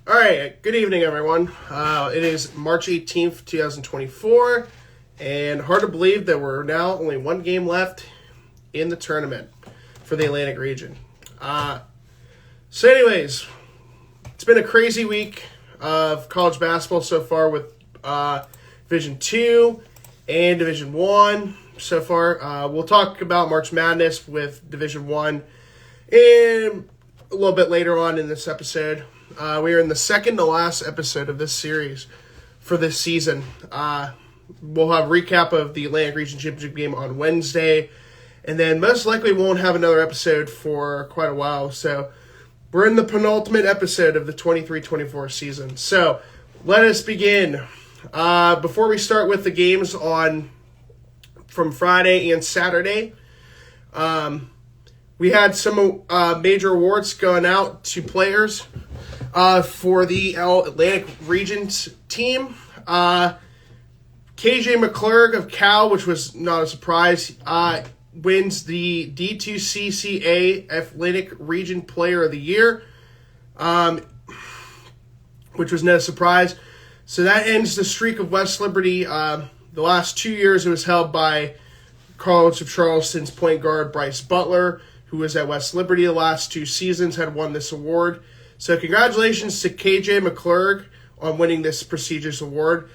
All right, good evening, everyone. It is March 18th, 2024, and hard to believe that we're now only one game left in the tournament for the Atlantic region. So anyways, it's been a crazy week of college basketball so far with Division 2 and Division 1 so far. We'll talk about March Madness with Division 1 in a little bit later on in this episode. We are in the second to last episode of this series for this season. We'll have a recap of the Atlantic Region Championship game on Wednesday, and then most likely won't have another episode for quite a while. So we're in the penultimate episode of the 23-24 season. So let us begin. Before we start with the games from Friday and Saturday, we had some major awards going out to players for the Atlantic Region's team. KJ McClurg of Cal, which was not a surprise, wins the D2CCA Atlantic Region Player of the Year, which was no surprise. So that ends the streak of West Liberty. The last 2 years it was held by College of Charleston's point guard Bryce Butler, who was at West Liberty the last 2 seasons, had won this award. So congratulations to KJ McClurg on winning this prestigious award.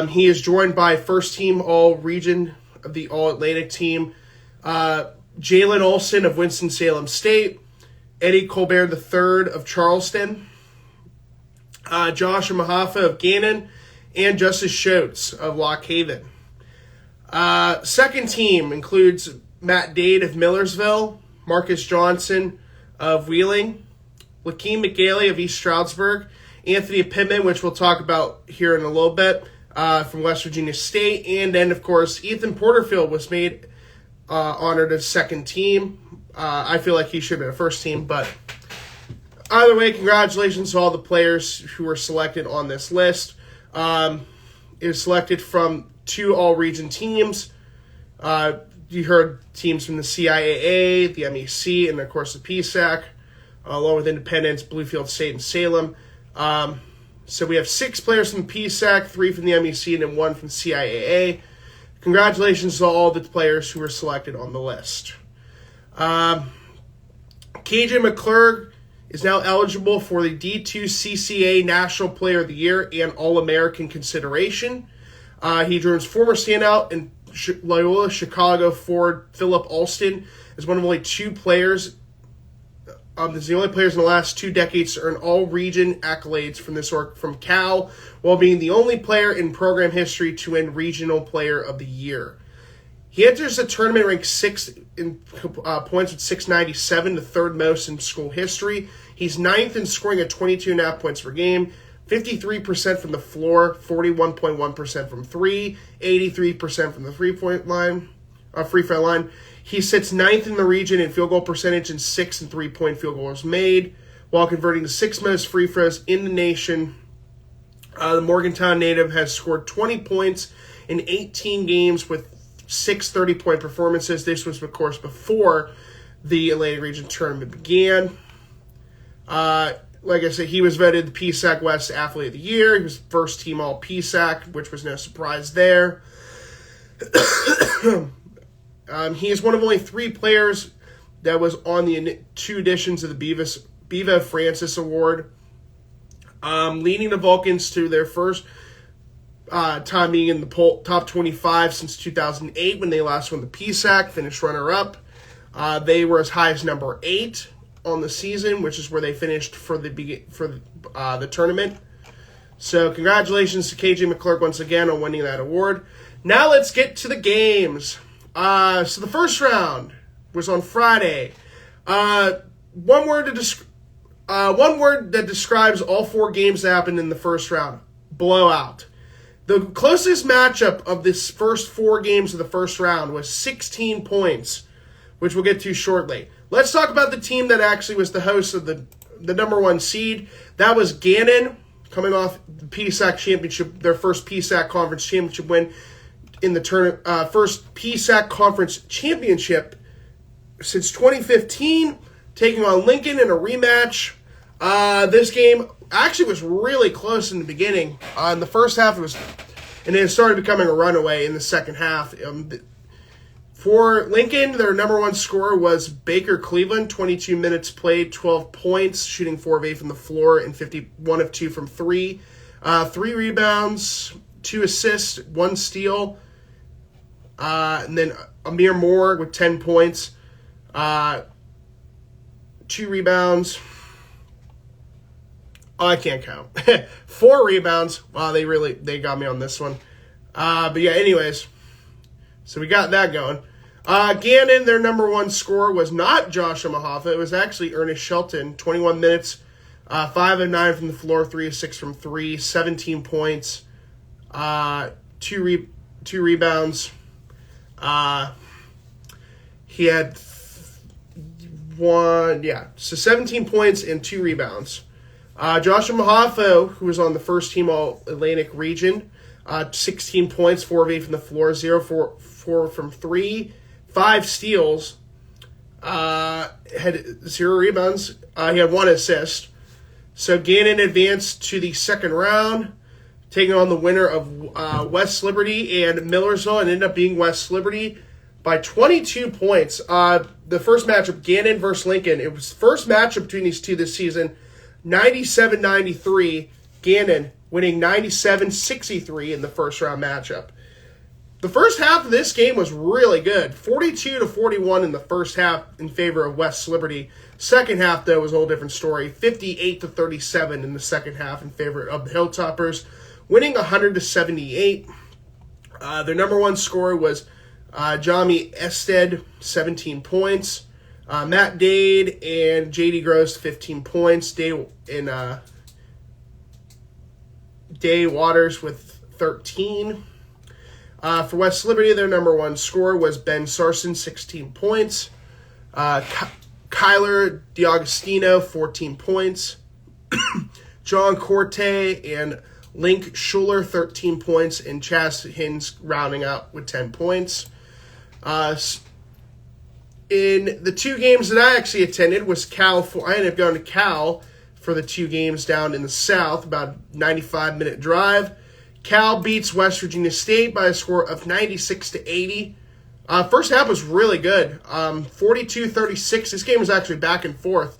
He is joined by first team All-Region of the All-Atlantic team, Jalen Olson of Winston-Salem State, Eddie Colbert III of Charleston, Josh Mahafa of Gannon, and Justice Schultz of Lock Haven. Second team includes Matt Dade of Millersville, Marcus Johnson of Wheeling, Lakeem McGaley of East Stroudsburg, Anthony Pittman, which we'll talk about here in a little bit, from West Virginia State, and then, of course, Ethan Porterfield was made honored as second team. I feel like he should have been a first team, but either way, congratulations to all the players who were selected on this list. It was selected from 2 all-region teams. You heard teams from the CIAA, the MEC, and, of course, the PSAC. Along with Independence, Bluefield State, and Salem. So we have 6 players from the PSAC, 3 from the MEC, and then 1 from CIAA. Congratulations to all the players who were selected on the list. KJ McClurg is now eligible for the D2CCA National Player of the Year and All-American consideration. He joins former standout and Loyola Chicago forward Philip Alston as one of only 2 players. This is the only players in the last 2 decades to earn all-region accolades from Cal, while being the only player in program history to win Regional Player of the Year. He enters the tournament ranked 6th in points with 697, the 3rd most in school history. He's 9th in scoring at 22.5 points per game, 53% from the floor, 41.1% from 3, 83% from the free throw line. He sits 9th in the region in field goal percentage and 6th in three-point field goals made, while converting the 6th most free throws in the nation. The Morgantown native has scored 20 points in 18 games with 6 30-point performances. This was, of course, before the Atlantic Region tournament began. Like I said, he was voted the PSAC West Athlete of the Year. He was first team All-PSAC, which was no surprise there. He is one of only 3 players that was on the 2 editions of the Beva Francis Award, leading the Vulcans to their first time being in the top 25 since 2008 when they last won the PSAC, finished runner-up. They were as high as number 8 on the season, which is where they finished for the tournament. So congratulations to KJ McClurg once again on winning that award. Now let's get to the games. So the first round was on Friday. One word that describes all 4 games that happened in the first round: blowout. The closest matchup of this first 4 games of the first round was 16 points, which we'll get to shortly. Let's talk about the team that actually was the host of the number 1 seed. That was Gannon, coming off the PSAC championship, their first PSAC conference championship win in the first PSAC conference championship since 2015, taking on Lincoln in a rematch. This game actually was really close in the beginning. In the first half, and then it started becoming a runaway in the second half. For Lincoln, their number one scorer was Baker Cleveland, 22 minutes played, 12 points, shooting 4 of 8 from the floor and 51 of 2 from 3. 3 rebounds, 2 assists, 1 steal. And then Amir Moore with 10 points, 2 rebounds. Oh, I can't count. 4 rebounds. Wow, they got me on this one. But yeah, anyways. So we got that going. Gannon, their number one scorer was not Joshua Mahaffa. It was actually Ernest Shelton. 21 minutes, 5 of 9 from the floor, 3 of 6 from 3, 17 points, 2 rebounds. He had so 17 points and 2 rebounds. Joshua Mahaffa, who was on the first team All-Atlantic region, 16 points, 4 of 8 from the floor, 0 for 4 from 3, 5 steals, had 0 rebounds. He had 1 assist. So Gannon advanced to the second round, taking on the winner of West Liberty and Millersville, and ended up being West Liberty by 22 points. The first matchup, Gannon versus Lincoln, it was the first matchup between these two this season, 97-93, Gannon winning 97-63 in the first round matchup. The first half of this game was really good, 42-41 in the first half in favor of West Liberty. Second half, though, was a whole different story, 58-37 in the second half in favor of the Hilltoppers, winning 100-78. Their number one scorer was Jami Ested, 17 points. Matt Dade and J.D. Gross, 15 points. Day Waters with 13. For West Liberty, their number one scorer was Ben Sarson, 16 points. Kyler DiAugustino, 14 points. John Corte and Link Schuler, 13 points. And Chas Hins rounding out with 10 points. In the 2 games that I actually attended was Cal. I ended up going to Cal for the 2 games down in the South, about a 95-minute drive. Cal beats West Virginia State by a score of 96-80. First half was really good, 42-36. This game was actually back and forth.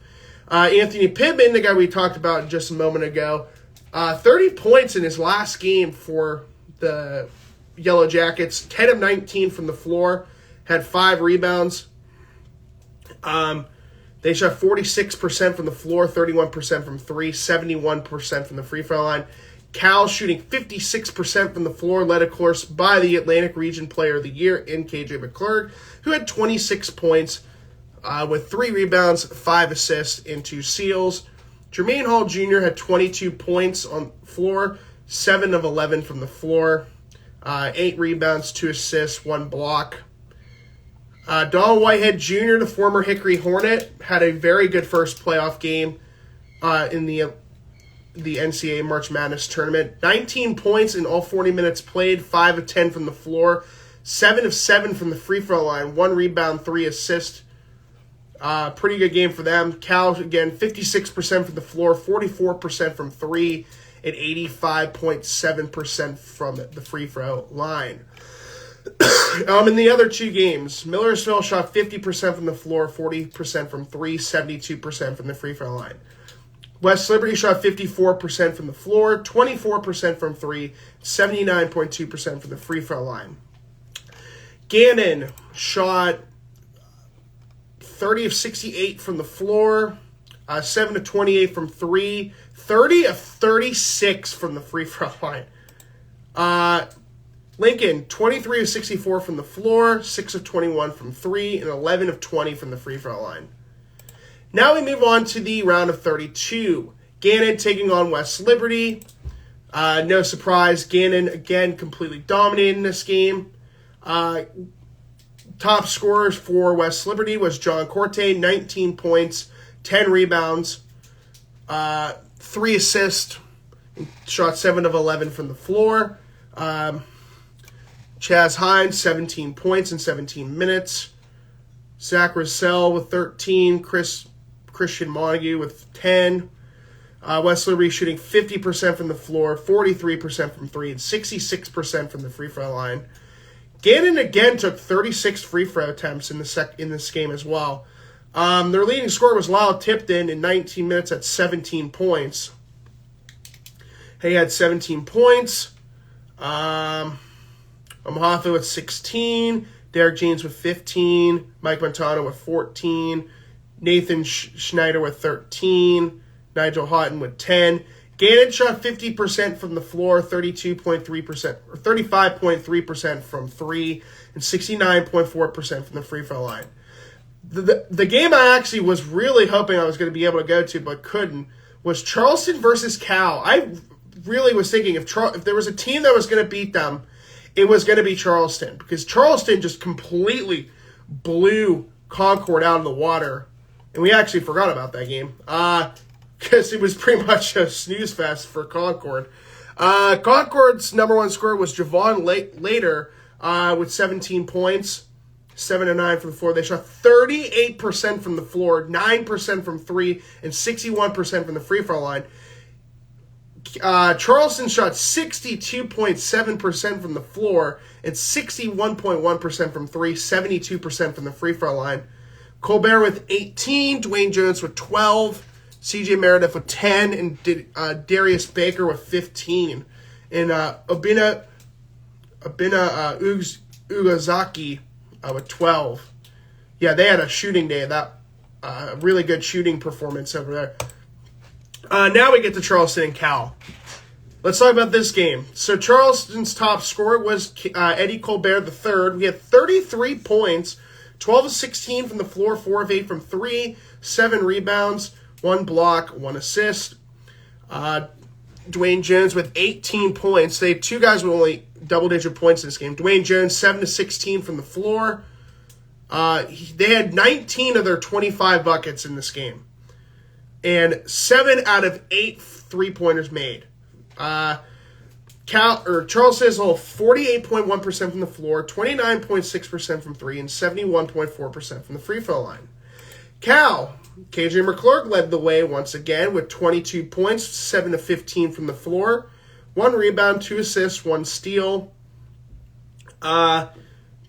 Anthony Pittman, the guy we talked about just a moment ago, 30 points in his last game for the Yellow Jackets, 10 of 19 from the floor, had 5 rebounds. They shot 46% from the floor, 31% from 3, 71% from the free throw line. Cal shooting 56% from the floor, led, of course, by the Atlantic Region Player of the Year in KJ McClurg, who had 26 points with 3 rebounds, 5 assists, and 2 steals. Jermaine Hall Jr. had 22 points on the floor, 7 of 11 from the floor, 8 rebounds, 2 assists, 1 block. Donald Whitehead Jr., the former Hickory Hornet, had a very good first playoff game in the NCAA March Madness tournament. 19 points in all 40 minutes played, 5 of 10 from the floor, 7 of 7 from the free throw line, 1 rebound, 3 assists. Pretty good game for them. Cal, again, 56% from the floor, 44% from 3, and 85.7% from the free throw line. In the other 2 games, Millersville shot 50% from the floor, 40% from 3, 72% from the free throw line. West Liberty shot 54% from the floor, 24% from 3, 79.2% from the free throw line. Gannon shot 30 of 68 from the floor, 7 of 28 from 3, 30 of 36 from the free throw line. Lincoln, 23 of 64 from the floor, 6 of 21 from 3, and 11 of 20 from the free throw line. Now we move on to the round of 32. Gannon taking on West Liberty. No surprise, Gannon again completely dominating this game. Top scorers for West Liberty was John Corte, 19 points, 10 rebounds, 3 assists, shot 7 of 11 from the floor. Chaz Hines, 17 points in 17 minutes. Zach Russell with 13. Christian Montague with 10. West Liberty shooting 50% from the floor, 43% from three, and 66% from the free throw line. Gannon again took 36 free throw attempts in this game as well. Their leading scorer was Lyle Tipton in 19 minutes at 17 points. He had 17 points. Omaha with 16. Derek James with 15. Mike Montano with 14. Nathan Schneider with 13. Nigel Houghton with 10. Gannon shot 50% from the floor, 32.3% or 35.3% from three, and 69.4% from the free throw line. The game I actually was really hoping I was going to be able to go to but couldn't was Charleston versus Cal. I really was thinking if there was a team that was going to beat them, it was going to be Charleston, because Charleston just completely blew Concord out of the water, and we actually forgot about that game. Because it was pretty much a snooze fest for Concord. Concord's number one scorer was Javon Later with 17 points, 7 of 9 from the floor. They shot 38% from the floor, 9% from three, and 61% from the free throw line. Charleston shot 62.7% from the floor and 61.1% from three, 72% from the free throw line. Colbert with 18, Dwayne Jones with 12, CJ Meredith with 10, and Darius Baker with 15. And Obina Ugazaki with 12. Yeah, they had a shooting day. That really good shooting performance over there. Now we get to Charleston and Cal. Let's talk about this game. So Charleston's top scorer was Eddie Colbert III. We had 33 points, 12 of 16 from the floor, 4 of 8 from three, 7 rebounds, 1 block, 1 assist. Dwayne Jones with 18 points. They had two guys with only double-digit points in this game. Dwayne Jones, 7 of 16 from the floor. They had 19 of their 25 buckets in this game. And 7 out of 8 three-pointers made. Charleston as a whole, 48.1% from the floor, 29.6% from three, and 71.4% from the free throw line. Cal, KJ McClurg led the way once again with 22 points, 7 of 15 from the floor, 1 rebound, 2 assists, 1 steal. Don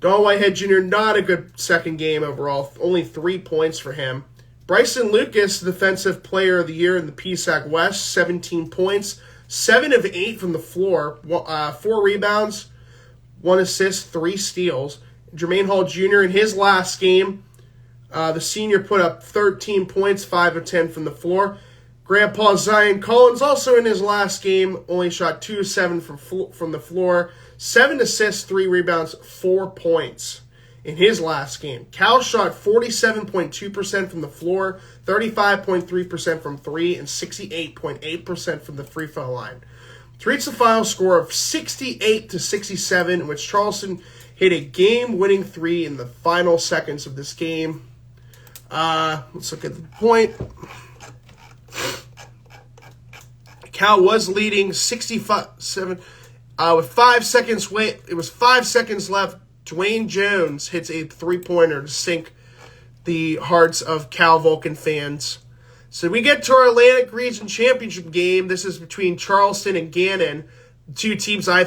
Whitehead Jr., not a good second game overall, only 3 points for him. Bryson Lucas, Defensive Player of the Year in the PSAC West, 17 points, 7 of 8 from the floor, 4 rebounds, 1 assist, 3 steals. Jermaine Hall Jr. in his last game, the senior put up 13 points, 5 of 10 from the floor. Grandpa Zion Collins also in his last game only shot 2 of 7 from the floor, 7 assists, 3 rebounds, 4 points in his last game. Cal shot 47.2% from the floor, 35.3% from three, and 68.8% from the free throw line. To reach the final score of 68-67, in which Charleston hit a game-winning three in the final seconds of this game. Let's look at the point. Cal was leading 65-7 with 5 seconds. It was 5 seconds left. Dwayne Jones hits a three-pointer to sink the hearts of Cal Vulcan fans. So we get to our Atlantic Region Championship game. This is between Charleston and Gannon, two teams I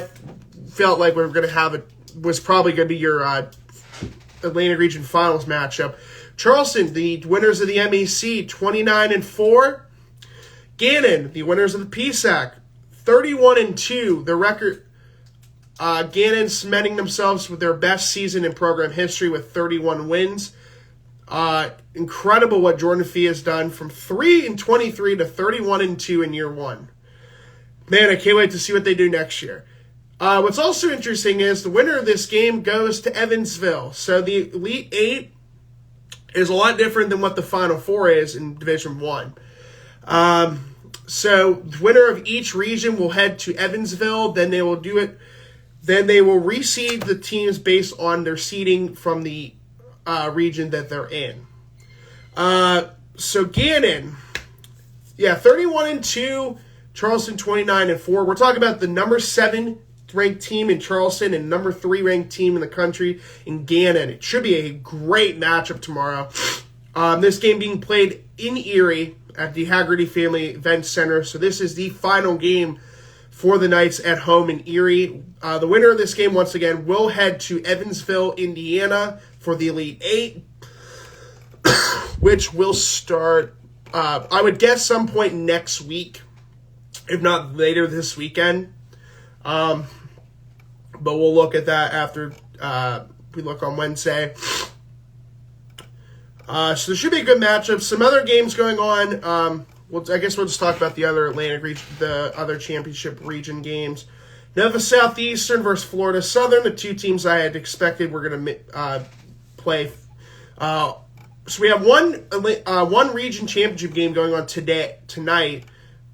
felt like we were going to have was probably going to be your Atlantic Region Finals matchup. Charleston, the winners of the MEC, 29-4. Gannon, the winners of the PSAC, 31-2. Their record. Gannon cementing themselves with their best season in program history with 31 wins. Incredible what Jordan Fee has done from 3-23 to 31-2 in year one. Man, I can't wait to see what they do next year. What's also interesting is the winner of this game goes to Evansville. So the Elite Eight is a lot different than what the Final Four is in Division One. So the winner of each region will head to Evansville. Then they will do it. Then they will reseed the teams based on their seeding from the region that they're in. So Gannon, 31-2, Charleston 29-4. We're talking about the number 7 ranked team in Charleston and number 3 ranked team in the country in Gannon. It should be a great matchup tomorrow. This game being played in Erie at the Haggerty Family Event Center. So this is the final game for the Knights at home in Erie. The winner of this game, once again, will head to Evansville, Indiana for the Elite Eight, which will start, I would guess, some point next week, if not later this weekend. But we'll look at that after we look on Wednesday. So there should be a good matchup. Some other games going on. I guess we'll just talk about the other Atlantic region, the other championship region games. Nova Southeastern versus Florida Southern, the two teams I had expected were going to play. So we have one region championship game going on tonight,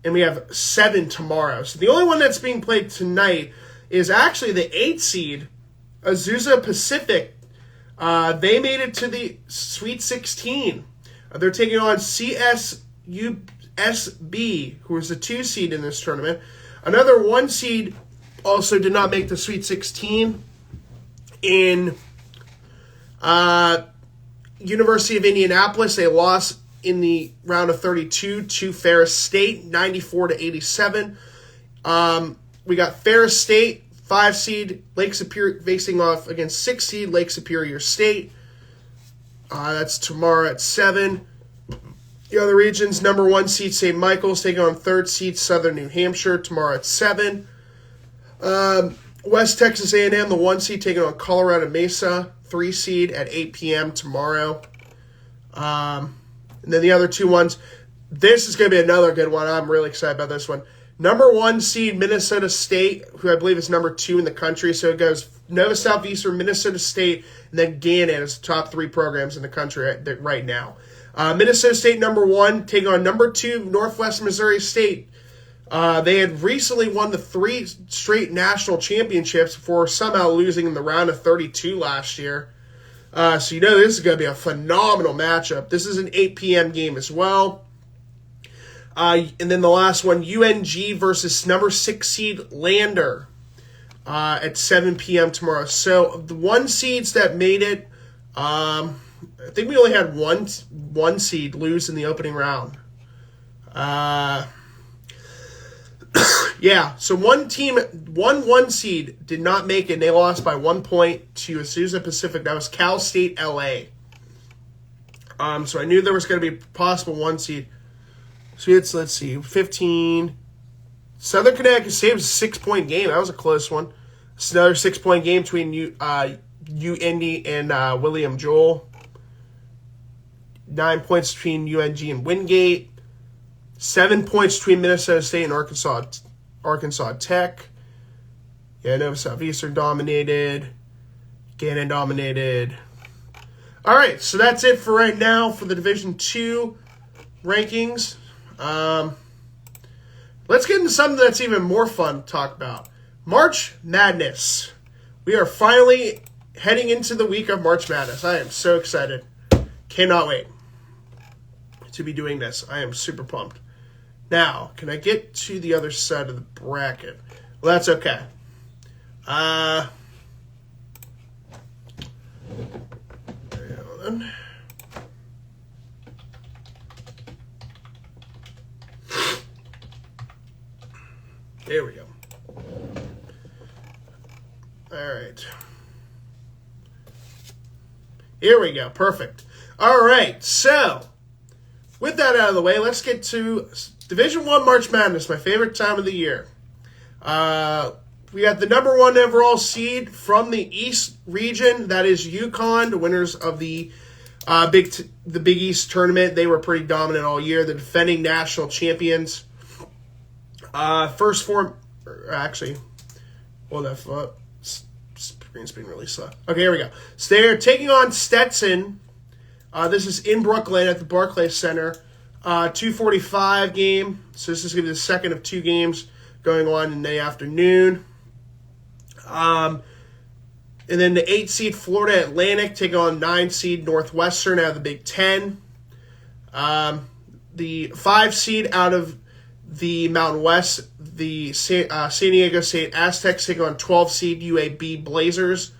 and we have 7 tomorrow. So the only one that's being played tonight is actually the 8 seed, Azusa Pacific. They made it to the Sweet 16. They're taking on CSUSB, who is the 2 seed in this tournament. Another 1 seed also did not make the Sweet 16 in University of Indianapolis. They lost in the round of 32 to Ferris State, 94-87. We got Ferris State, 5 seed, Lake Superior, facing off against 6 seed Lake Superior State. That's tomorrow at 7. The other regions, number 1 seed St. Michael's taking on 3rd seed Southern New Hampshire tomorrow at 7. West Texas A&M, the 1 seed, taking on Colorado Mesa, 3 seed at 8 p.m. tomorrow. And then the other 2 ones, this is going to be another good one. I'm really excited about this one. Number 1 seed Minnesota State, who I believe is number 2 in the country. So it goes Nova Southeastern, Minnesota State, and then Gannon as the top 3 programs in the country right now. Minnesota State, number 1, taking on number 2 Northwest Missouri State. They had recently won the 3 straight national championships before somehow losing in the round of 32 last year. So you know this is going to be a phenomenal matchup. This is an 8 p.m. game as well. And then the last one, UNG versus number 6 seed Lander at 7 p.m. tomorrow. So the 1 seeds that made it, I think we only had one seed lose in the opening round. Yeah, so one seed did not make it, and they lost by 1 point to Azusa Pacific. That was Cal State LA. So I knew there was going to be a possible 1 seed. So let's see, 15. Southern Connecticut State was a 6-point game. That was a close one. It's another 6-point game between UIndy and William Joel. 9 points between UNG and Wingate. 7 points between Minnesota State and Arkansas Tech. Yeah, Nova Southeastern dominated. Gannon dominated. All right, so that's it for right now for the Division II rankings. Let's get into something that's even more fun to talk about. March Madness. We are finally heading into the week of March Madness. I am so excited. Cannot wait to be doing this. I am super pumped. Now, can I get to the other side of the bracket? Well, that's okay. Hold on. There we go. All right. Here we go. Perfect. All right. So, with that out of the way, let's get to Division I March Madness, my favorite time of the year. We got the number 1 overall seed from the East region. That is UConn, the winners of the Big East tournament. They were pretty dominant all year. The defending national champions. First form, actually, hold that foot. Screen's being really slow. Okay, here we go. So they're taking on Stetson. This is in Brooklyn at the Barclays Center. 2:45 game. So this is going to be the second of 2 games going on in the afternoon. And then the 8 seed Florida Atlantic taking on 9 seed Northwestern out of the Big Ten. The 5 seed out of the Mountain West, the San Diego State Aztecs taking on 12 seed UAB Blazers.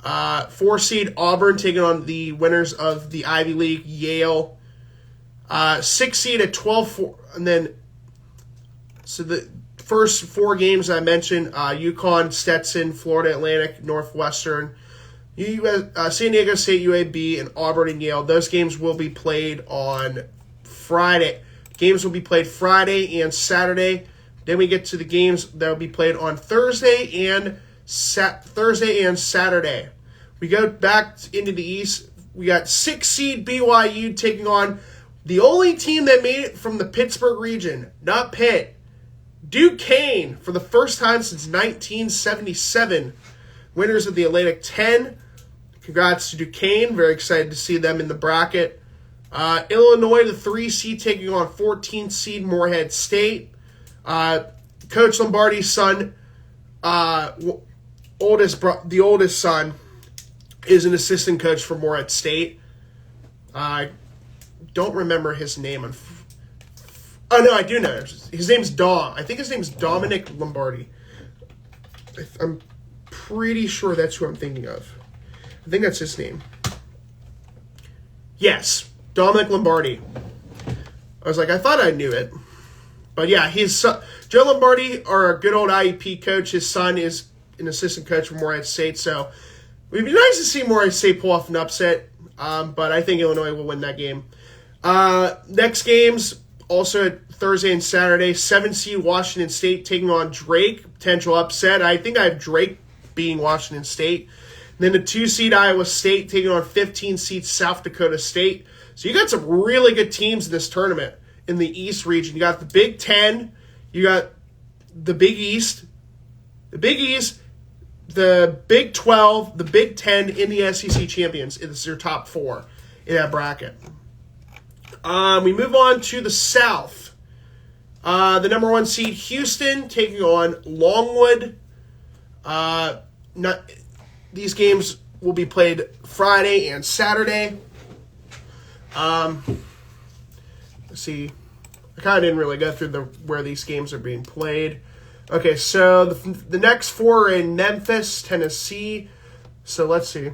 4 seed Auburn taking on the winners of the Ivy League, Yale. 6 seed at 12-4, and then so the first 4 games I mentioned: UConn, Stetson, Florida Atlantic, Northwestern, San Diego State, UAB, and Auburn and Yale. Those games will be played on Friday. Games will be played Friday and Saturday. Then we get to the games that will be played on Thursday and Saturday. We go back into the East. We got 6 seed BYU taking on the only team that made it from the Pittsburgh region, not Pitt, Duquesne, for the first time since 1977. Winners of the Atlantic 10. Congrats to Duquesne. Very excited to see them in the bracket. Illinois, the 3 seed, taking on 14 seed Morehead State. Coach Lombardi's son, the oldest son, is an assistant coach for Morehead State. I don't remember his name. Oh, no, I do know. His name's Dom. I think his name's Dominic Lombardi. I'm pretty sure that's who I'm thinking of. I think that's his name. Yes, Dominic Lombardi. I was like, I thought I knew it. But yeah, his son, Joe Lombardi, our good old IEP coach, his son is an assistant coach for Morehead State. So it would be nice to see Morehead State pull off an upset. But I think Illinois will win that game. Next games, also at Thursday and Saturday. 7 seed Washington State taking on Drake. Potential upset. I think I have Drake being Washington State. And then the 2 seed Iowa State taking on 15 seed South Dakota State. So you got some really good teams in this tournament in the East region. You got the Big Ten. You got the Big East. The Big East, the Big 12, the Big Ten, in the SEC champions. It's your top 4 in that bracket. We move on to the South. The number 1 seed Houston taking on Longwood. These games will be played Friday and Saturday. Let's see. I kind of didn't really go through where these games are being played. Okay, so the next 4 are in Memphis, Tennessee. So let's see.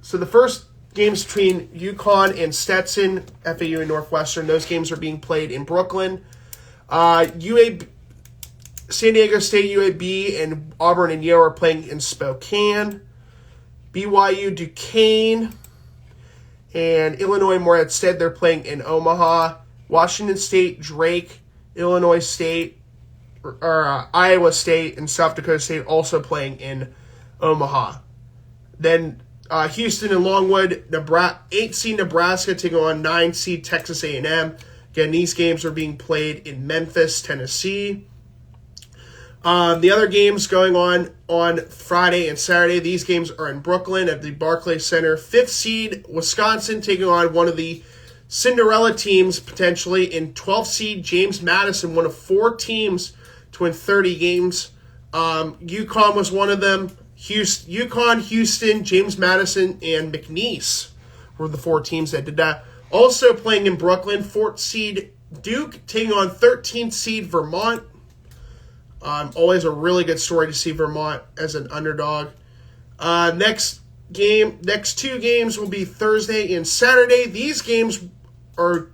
So the first games between UConn and Stetson, FAU and Northwestern, those games are being played in Brooklyn. UAB, San Diego State, UAB, and Auburn and Yale are playing in Spokane. BYU, Duquesne, and Illinois, Morehead State, they're playing in Omaha. Washington State, Drake, Illinois State, Iowa State, and South Dakota State also playing in Omaha. Then Houston and Longwood, 8 seed Nebraska taking on 9 seed Texas A&M. Again, these games are being played in Memphis, Tennessee. The other games going on Friday and Saturday, these games are in Brooklyn at the Barclays Center. 5th seed Wisconsin taking on one of the Cinderella teams potentially in 12th seed James Madison, one of 4 teams to win 30 games. UConn was one of them. UConn, Houston, James Madison, and McNeese were the 4 teams that did that. Also playing in Brooklyn, 4th seed Duke taking on 13th seed Vermont. Always a really good story to see Vermont as an underdog. Next 2 games will be Thursday and Saturday. These games are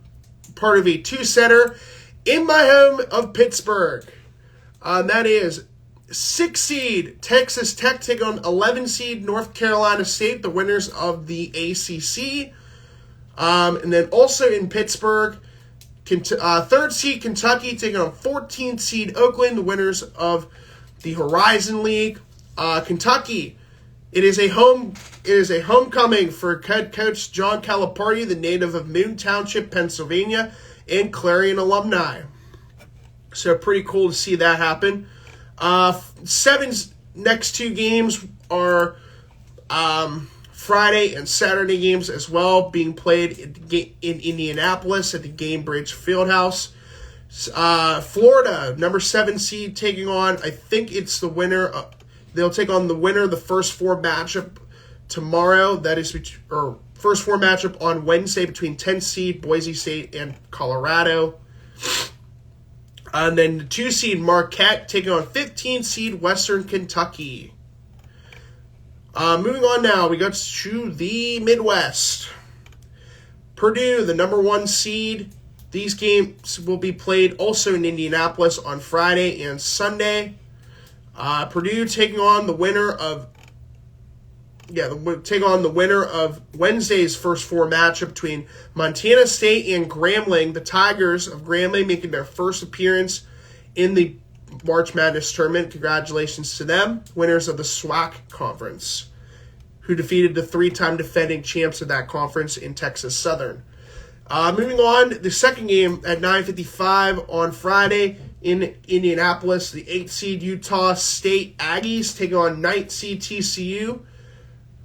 part of a 2-setter in my home of Pittsburgh. That is 6 seed Texas Tech taking on 11 seed North Carolina State, the winners of the ACC. And then also in Pittsburgh, 3rd seed Kentucky taking on 14th seed Oakland, the winners of the Horizon League. Kentucky, it is a homecoming for head coach John Calipari, the native of Moon Township, Pennsylvania, and Clarion alumni. So pretty cool to see that happen. 7's next 2 games are Friday and Saturday games as well, being played in Indianapolis at the Gainbridge Fieldhouse. Florida, number 7 seed, taking on, I think it's the winner. They'll take on the winner of the first 4 matchup tomorrow. That is, or first 4 matchup on Wednesday between 10th seed Boise State and Colorado. And then the 2 seed Marquette taking on 15th seed Western Kentucky. Moving on now, we go to the Midwest. Purdue, the number 1 seed, These games will be played also in Indianapolis on Friday and Sunday. Purdue taking on the winner of Wednesday's first four matchup between Montana State and Grambling. The Tigers of Grambling making their first appearance in the March Madness tournament. Congratulations to them, winners of the SWAC conference, who defeated the three-time defending champs of that conference in Texas Southern. Moving on, the second game at 9:55 on Friday in Indianapolis, the 8th seed Utah State Aggies taking on 9th seed TCU.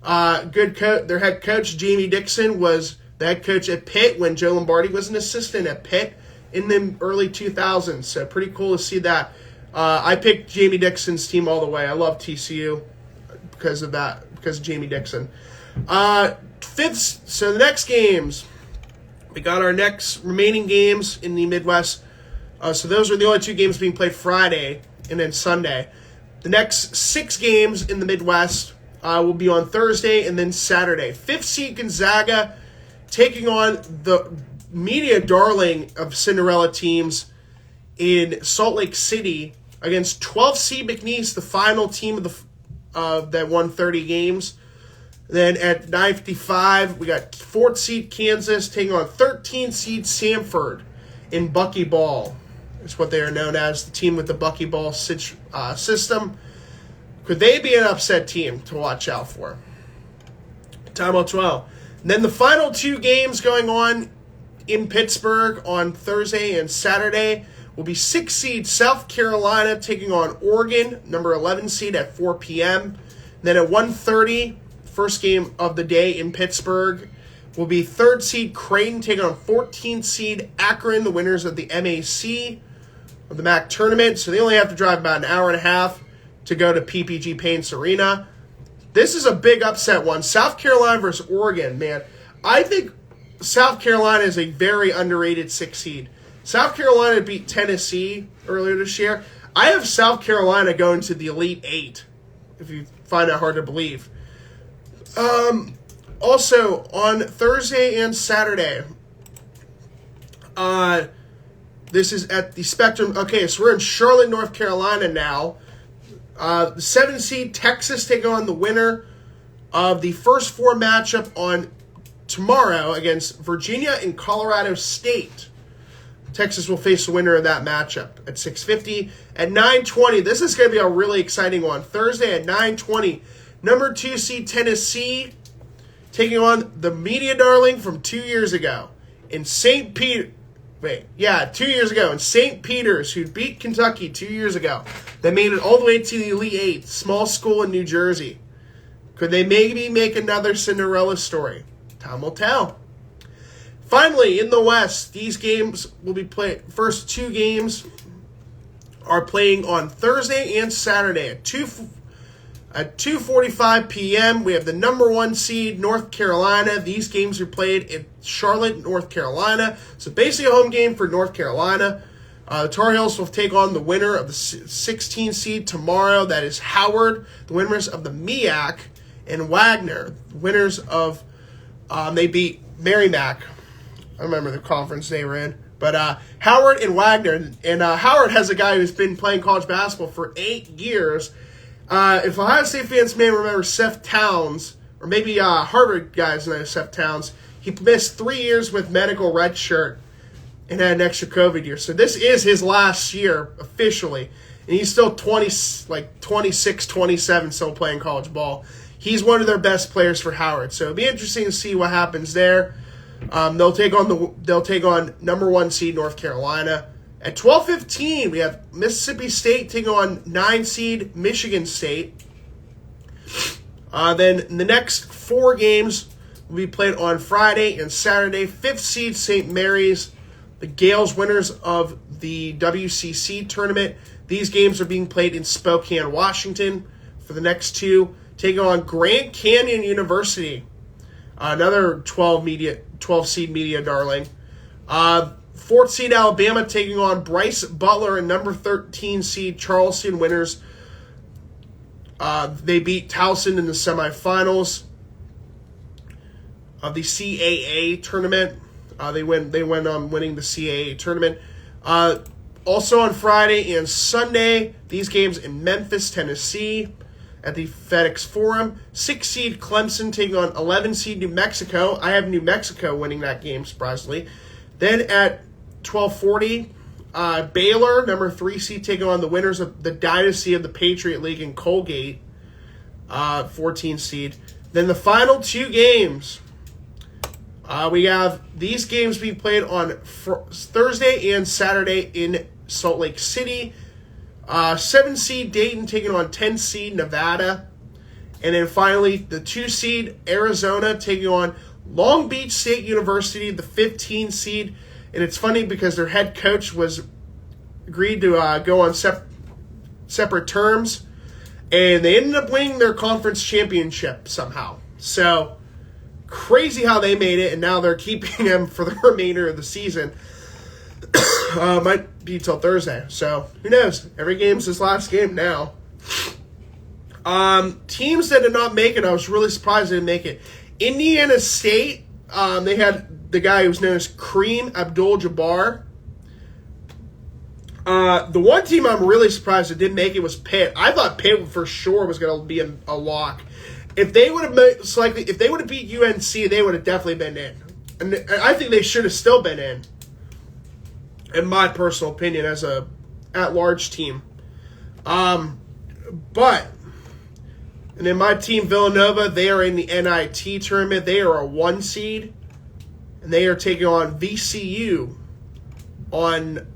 Their head coach, Jamie Dixon, was the head coach at Pitt when Joe Lombardi was an assistant at Pitt in the early 2000s. So pretty cool to see that. I picked Jamie Dixon's team all the way. I love TCU because of Jamie Dixon. So the next games, we got our next remaining games in the Midwest. So those are the only two games being played Friday and then Sunday. The next 6 games in the Midwest will be on Thursday and then Saturday. 5th seed Gonzaga taking on the media darling of Cinderella teams in Salt Lake City against 12th seed McNeese, the final team of that won 30 games. Then at 9:55, we got 4th seed Kansas taking on 13th seed Samford in Buckyball. It's what they are known as, the team with the Buckyball system. Could they be an upset team to watch out for? Timeout 12. And then the final 2 games going on in Pittsburgh on Thursday and Saturday will be 6th seed South Carolina taking on Oregon, number 11 seed at 4 p.m. And then at 1:30, first game of the day in Pittsburgh, will be 3rd seed Creighton taking on 14th seed Akron, the winners of the MAC of the MAC tournament. So they only have to drive about an hour and a half to go to PPG Paints Arena. This is a big upset one. South Carolina versus Oregon, man. I think South Carolina is a very underrated 6th seed. South Carolina beat Tennessee earlier this year. I have South Carolina going to the Elite 8, if you find that hard to believe. Also, on Thursday and Saturday, this is at the Spectrum. Okay, so we're in Charlotte, North Carolina now. The 7th seed Texas taking on the winner of the first 4 matchup on tomorrow against Virginia and Colorado State. Texas will face the winner of that matchup at 6:50. At 9:20, this is going to be a really exciting one. Thursday at 9:20, number 2 seed Tennessee taking on the media darling from 2 years ago in St. Peter. 2 years ago in St. Peter's, who beat Kentucky 2 years ago. They made it all the way to the Elite 8, small school in New Jersey. Could they maybe make another Cinderella story? Time will tell. Finally, in the West, these games will be played. First 2 games are playing on Thursday and Saturday at 2:45 p.m. We have the number 1 seed, North Carolina. These games are played in Charlotte, North Carolina. So basically a home game for North Carolina. The Tar Heels will take on the winner of the 16 seed tomorrow. That is Howard, the winners of the MEAC, and Wagner, the winners of, they beat Merrimack. I remember the conference they were in. But Howard and Wagner, and Howard has a guy who's been playing college basketball for 8 years. If Ohio State fans may remember Seth Towns, or maybe Harvard guys know Seth Towns, he missed 3 years with medical redshirt and had an extra COVID year. So this is his last year officially. And he's still 26, 27, still playing college ball. He's one of their best players for Howard. So it'll be interesting to see what happens there. They'll take on number 1 seed North Carolina. At 12:15, we have Mississippi State taking on 9 seed Michigan State. Then the next 4 games will be played on Friday and Saturday. 5th seed St. Mary's, the Gales winners of the WCC tournament. These games are being played in Spokane, Washington for the next 2. Taking on Grand Canyon University, another 12 seed media darling. 4th seed Alabama taking on Bryce Butler and number 13 seed Charleston, winners. They beat Towson in the semifinals of the CAA tournament. They went on winning the CAA tournament. Also on Friday and Sunday, these games in Memphis, Tennessee, at the FedEx Forum. 6 seed Clemson taking on 11 seed New Mexico. I have New Mexico winning that game, surprisingly. Then at 12:40, Baylor, number 3 seed, taking on the winners of the dynasty of the Patriot League in Colgate, 14 seed. Then the final 2 games, we have these games being played on Thursday and Saturday in Salt Lake City. 7 seed Dayton taking on 10 seed Nevada. And then finally, the 2 seed Arizona taking on Long Beach State University, the 15 seed. And it's funny because their head coach was agreed to go on separate terms. And they ended up winning their conference championship somehow. So, crazy how they made it. And now they're keeping him for the remainder of the season. Might be till Thursday. So, who knows? Every game's his last game now. Teams that did not make it, I was really surprised they didn't make it. Indiana State, they had the guy who was known as Kareem Abdul-Jabbar. The one team I'm really surprised that didn't make it was Pitt. I thought Pitt for sure was going to be a lock. If they would have beat UNC, they would have definitely been in. And I think they should have still been in my personal opinion, as a at-large team. But, and then my team, Villanova, they are in the NIT tournament. They are a 1 seed. And they are taking on VCU on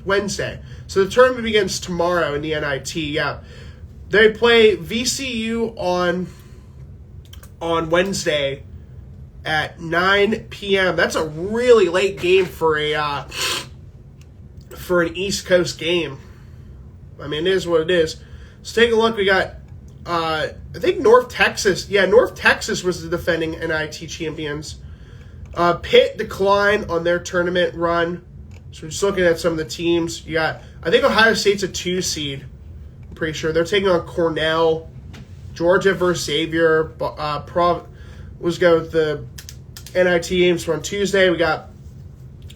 Wednesday. So the tournament begins tomorrow in the NIT. Yeah, they play VCU on Wednesday at 9 p.m. That's a really late game for an East Coast game. I mean, it is what it is. Let's take a look. We got I think North Texas. Yeah, North Texas was the defending NIT champions. Pitt declined on their tournament run. So we're just looking at some of the teams. You got, I think Ohio State's a 2 seed. I'm pretty sure. They're taking on Cornell. Georgia versus Xavier. Let's go with the NIT games on Tuesday. We got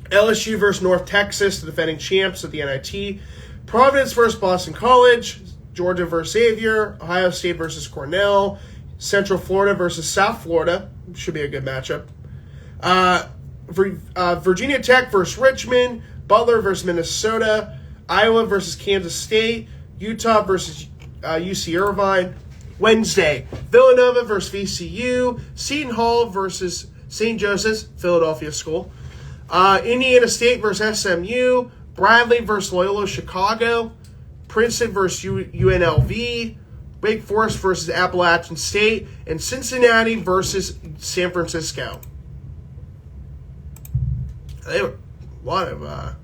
LSU versus North Texas, the defending champs of the NIT. Providence versus Boston College. Georgia versus Xavier. Ohio State versus Cornell. Central Florida versus South Florida. Should be a good matchup. Virginia Tech versus Richmond, Butler versus Minnesota, Iowa versus Kansas State, Utah versus UC Irvine. Wednesday, Villanova versus VCU, Seton Hall versus St. Joseph's, Philadelphia school, Indiana State versus SMU, Bradley versus Loyola Chicago, Princeton versus UNLV, Wake Forest versus Appalachian State, and Cincinnati versus San Francisco. They were a lot of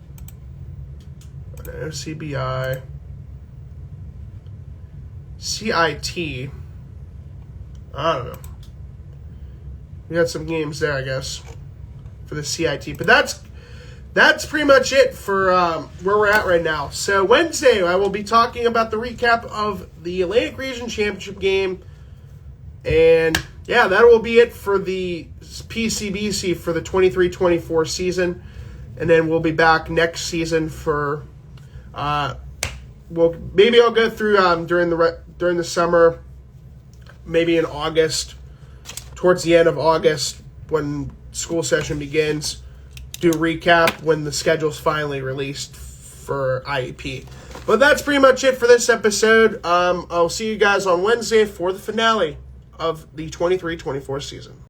CBI, CIT. I don't know. We had some games there, I guess, for the CIT. But that's pretty much it for where we're at right now. So Wednesday, I will be talking about the recap of the Atlantic Region Championship game. And yeah, that will be it for the PCBC for the 23-24 season. And then we'll be back next season for maybe I'll go through during the summer, maybe in August, towards the end of August when school session begins, do a recap when the schedule's finally released for IEP. But that's pretty much it for this episode. I'll see you guys on Wednesday for the finale of the 23-24 season.